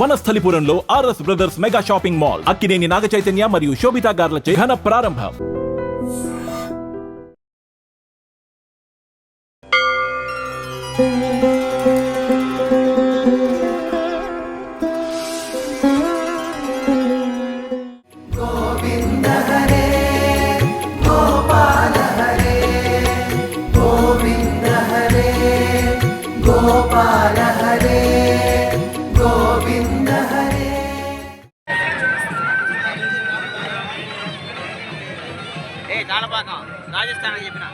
వనస్థలిపురంలో RS brothers mega shopping mall Akkineni Naga Chaitanya మరియు శోభితా గార్లచే ఘన ప్రారంభం. రాజస్థాన్ చెప్పిన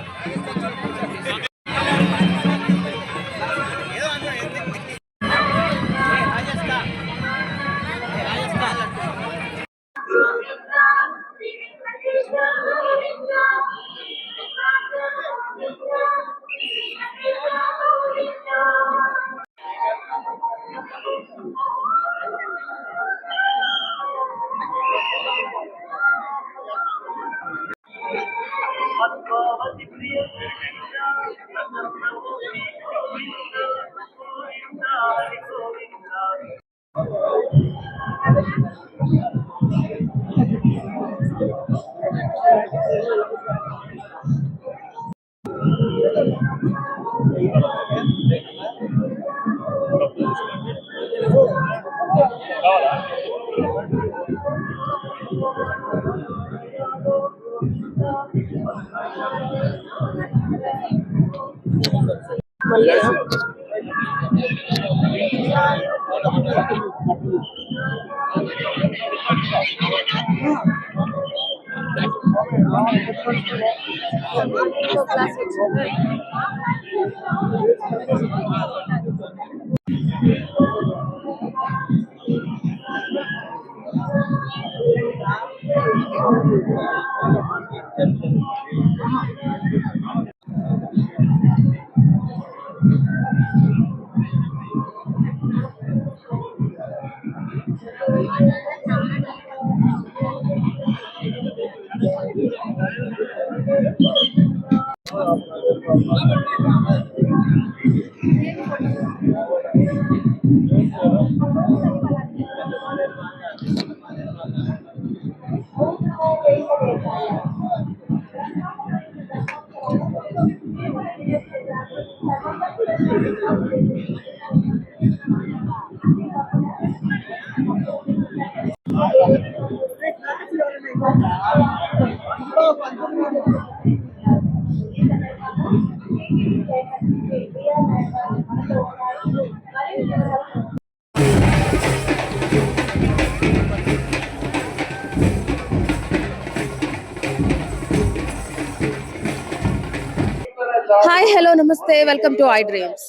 హాయ్ హలో నమస్తే వెల్కమ్ టు ఐ డ్రీమ్స్.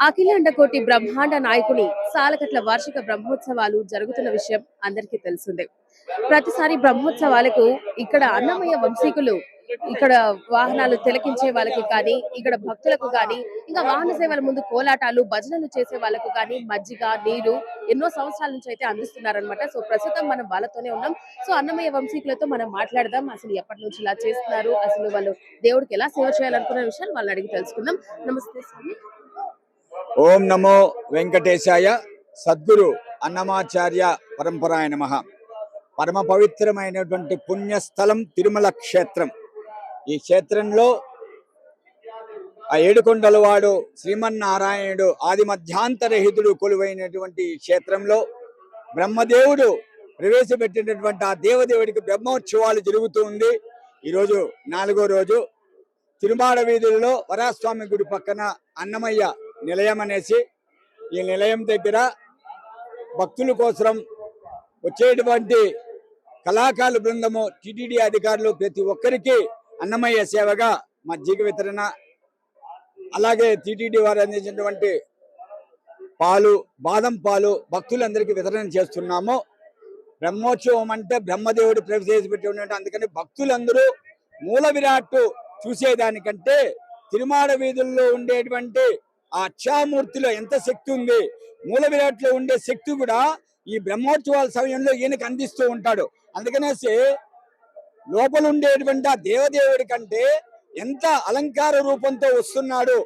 అఖిలాండ కోటి బ్రహ్మాండ నాయకుని సాలకట్ల వార్షిక బ్రహ్మోత్సవాలు జరుగుతున్న విషయం అందరికీ తెలిసిందే. ప్రతిసారి బ్రహ్మోత్సవాలకు ఇక్కడ అన్నమయ్య వంశీకులు ఇక్కడ వాహనాలు తిలకించే వాళ్ళకి కానీ, ఇక్కడ భక్తులకు కానీ, ఇంకా వాహన సేవల ముందు కోలాటాలు భజనలు చేసే వాళ్ళకు కానీ మజ్జిగ నీరు ఎన్నో సంవత్సరాల నుంచి అయితే అందిస్తున్నారనమాట. సో ప్రస్తుతం మనం వాళ్ళతోనే ఉన్నాం. సో అన్నమయ్య వంశీకులతో మనం మాట్లాడదాం. అసలు ఎప్పటి నుంచి ఇలా చేస్తున్నారు, అసలు వాళ్ళు దేవుడికి ఎలా సేవ చేయాలనుకున్న విషయాలు వాళ్ళని అడిగి తెలుసుకుందాం. నమస్తే స్వామి. ఓం నమో వెంకటేశాయ. సద్గురు అన్నమాచార్య పరంపరాయ నమః. పరమ పవిత్రమైనటువంటి పుణ్యస్థలం తిరుమల క్షేత్రం. ఈ క్షేత్రంలో ఆ ఏడుకొండలవాడు శ్రీమన్నారాయణుడు ఆది మధ్యాంతరహితుడు కొలువైనటువంటి ఈ క్షేత్రంలో బ్రహ్మదేవుడు ప్రవేశపెట్టినటువంటి ఆ దేవదేవుడికి బ్రహ్మోత్సవాలు జరుగుతూ ఉంది. ఈరోజు 4వ రోజు. తిరుమాడ వీధుల్లో వరాస్వామి గుడి పక్కన అన్నమయ్య నిలయం అనేసి ఈ నిలయం దగ్గర భక్తుల కోసం వచ్చేటువంటి కళాకారుల బృందము, టిటిడి అధికారులు ప్రతి ఒక్కరికి అన్నమయ్య సేవగా మజ్జిగ వితరణ, అలాగే టిటిడి వారు అందించినటువంటి పాలు, బాదం పాలు భక్తులందరికీ వితరణ చేస్తున్నాము. బ్రహ్మోత్సవం అంటే బ్రహ్మదేవుడు ప్రవేశపెట్టి, అందుకని భక్తులందరూ మూల విరాట్టు చూసేదానికంటే తిరుమాడ వీధుల్లో ఉండేటువంటి ఆ అక్షామూర్తిలో ఎంత శక్తి ఉంది, మూల విరాట్లో ఉండే శక్తి కూడా ఈ బ్రహ్మోత్సవాల సమయంలో ఈయనకు అందిస్తూ ఉంటాడు. అందుకనేసి లోపల ఉండేటువంటి ఆ దేవదేవుడి కంటే ఎంత అలంకార రూపంతో వస్తున్నాడు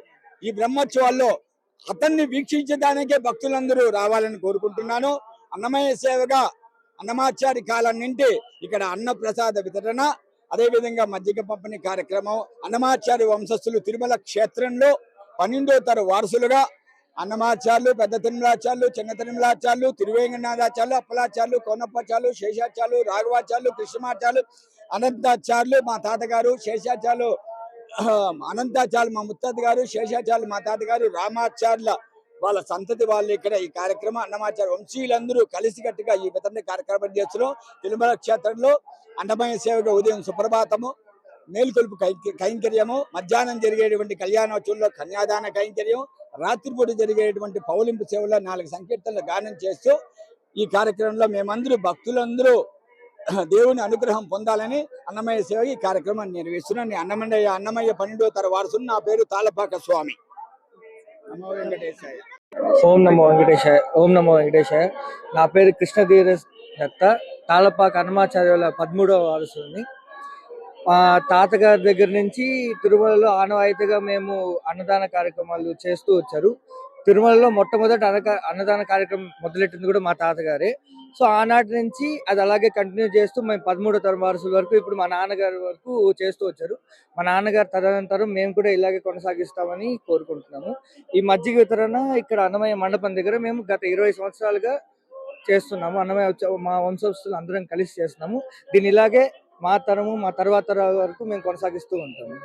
ఈ బ్రహ్మోత్సవాల్లో. అతన్ని వీక్షించడానికే భక్తులందరూ రావాలని కోరుకుంటున్నాను. అన్నమయ్య సేవగా అన్నమాచారి కాలం నుండి ఇక్కడ అన్న ప్రసాద వితరణ, అదేవిధంగా మజ్జిగ పంపిణీ కార్యక్రమం, అన్నమాచారి వంశస్థులు తిరుమల క్షేత్రంలో 12వ తర వారసులుగా అన్నమాచార్యులు, పెద్ద తిరుమలాచార్యులు, చిన్న తిరుమలాచార్యులు, తిరువేంకటనాథాచార్యులు, అప్పలాచార్యులు, కోనప్పాచార్యులు, శేషాచార్యులు, రాఘవాచార్యులు, కృష్ణమాచార్యులు, అనంతాచార్యులు మా తాతగారు, శేషాచార్యులు అనంతాచార్యులు మా ముత్తాత గారు, శేషాచార్యులు మా తాతగారు, రామాచార్యుల వాళ్ళ సంతతి వాళ్ళు ఇక్కడ ఈ కార్యక్రమం అన్నమాచార్య వంశీయులందరూ కలిసికట్టుగా ఈ విధంగా కార్యక్రమం చేస్తున్నాం. తిరుమల క్షేత్రంలో అన్నమయ్య సేవగా ఉదయం సుప్రభాతము, మేలుకొలుపు కైంకర్యము, మధ్యాహ్నం జరిగేటువంటి కళ్యాణోత్సవంలో కన్యాదాన కైంకర్యం, రాత్రిపూట జరిగేటువంటి పౌలింపు సేవలో 4 సంకీర్తనలు గానం చేస్తూ ఈ కార్యక్రమంలో మేమందరూ భక్తులందరూ దేవుని అనుగ్రహం పొందాలని అన్నమయ్య సేవ ఈ కార్యక్రమాన్ని నిర్వహిస్తున్నాను. అన్నమయ్య 12వ తర వారసుడు. నా పేరు తాళపాక స్వామి. నమో వెంకటేశాయ. ఓం నమో వెంకటేశాయ. ఓం నమో వెంకటేశాయ. నా పేరు కృష్ణధీర దత్త. తాళపాక అన్నమాచార్యుల 13వ వారసుని. మా తాతగారి దగ్గర నుంచి తిరుమలలో ఆనవాయితీగా మేము అన్నదాన కార్యక్రమాలు చేస్తూ వచ్చారు. తిరుమలలో మొట్టమొదటి అన్నదాన కార్యక్రమం మొదలెట్టింది కూడా మా తాతగారే. సో ఆనాటి నుంచి అది అలాగే కంటిన్యూ చేస్తూ మేము 13వ తరం వారసుల వరకు ఇప్పుడు మా నాన్నగారి వరకు చేస్తూ వచ్చారు. మా నాన్నగారు తదనంతరం మేము కూడా ఇలాగే కొనసాగిస్తామని కోరుకుంటున్నాము. ఈ మజ్జిగ వితరణ ఇక్కడ అన్నమయ్య మండపం దగ్గర మేము గత 20 సంవత్సరాలుగా చేస్తున్నాము. అన్నమయ్య మా వంశస్థులు అందరం కలిసి చేస్తున్నాము. దీన్ని ఇలాగే మా తరము మా తర్వాత వరకు మేము కొనసాగిస్తూ ఉంటాము.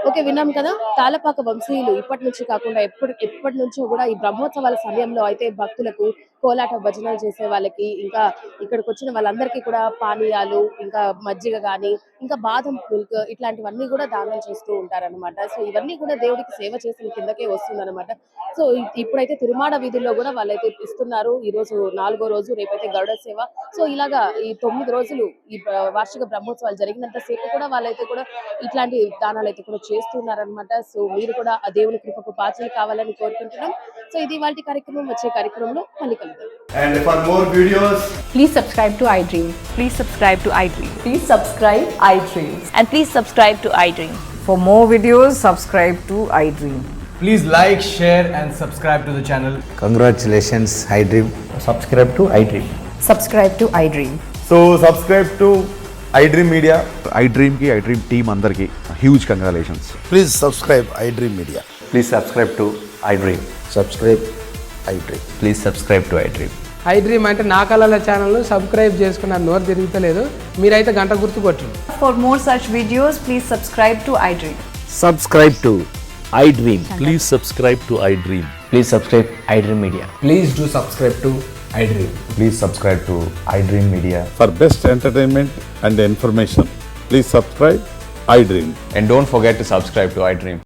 ఓకే, విన్నాం కదా. తాళపాక వంశీయులు ఇప్పటి నుంచి కాకుండా ఎప్పటి నుంచో కూడా ఈ బ్రహ్మోత్సవాల సమయంలో అయితే భక్తులకు కోలాట భజనలు చేసే వాళ్ళకి, ఇంకా ఇక్కడికి వచ్చిన వాళ్ళందరికీ కూడా పానీయాలు, ఇంకా మజ్జిగ గాని, ఇంకా బాదం మిల్క్ ఇట్లాంటివన్నీ కూడా దానం చేస్తూ ఉంటారన్నమాట. సో ఇవన్నీ కూడా దేవుడికి సేవ చేసిన కిందకే వస్తుందన్నమాట. సో ఇప్పుడైతే తిరుమాడ వీధుల్లో కూడా వాళ్ళైతే ఇస్తున్నారు. ఈ రోజు 4వ రోజు, రేపైతే గరుడ సేవ. సో ఇలాగా ఈ 9 రోజులు ఈ వార్షిక బ్రహ్మోత్సవాలు జరిగినంత సేపు కూడా వాళ్ళైతే కూడా ఇట్లాంటి దానాలు అయితే కూడా చేస్తున్నారనమాట. సో మీరు కూడా ఆ దేవుని కృపకు పాత్రలు కావాలని కోరుకుంటున్నాం. సో ఇది వాటి కార్యక్రమం. వచ్చే కార్యక్రమంలో మళ్ళీ కలుద్దాం. And for more videos, Please subscribe to iDream. Please subscribe to iDream. Please subscribe iDream. And please subscribe to iDream. For more videos, subscribe to iDream. please like, share and subscribe to the channel. Congratulations, iDream. Subscribe to iDream. Subscribe to iDream. So subscribe to iDream Media. iDream ki iDream team andarki huge congratulations. Please subscribe iDream Media. Please subscribe to iDream. Subscribe iDream. Please subscribe to iDream. iDream అంటే నా కళల channel subscribe చేసుకున్న నోరు తిరుగుతలేదు. మీరైతే గంట గుర్తు కొట్టండి. For more such videos, please subscribe to iDream. Subscribe to iDream. Please subscribe to iDream. Please subscribe iDream Media. Please do subscribe to iDream. Please subscribe to iDream Media. For best entertainment and information, please subscribe iDream. And don't forget to subscribe to iDream.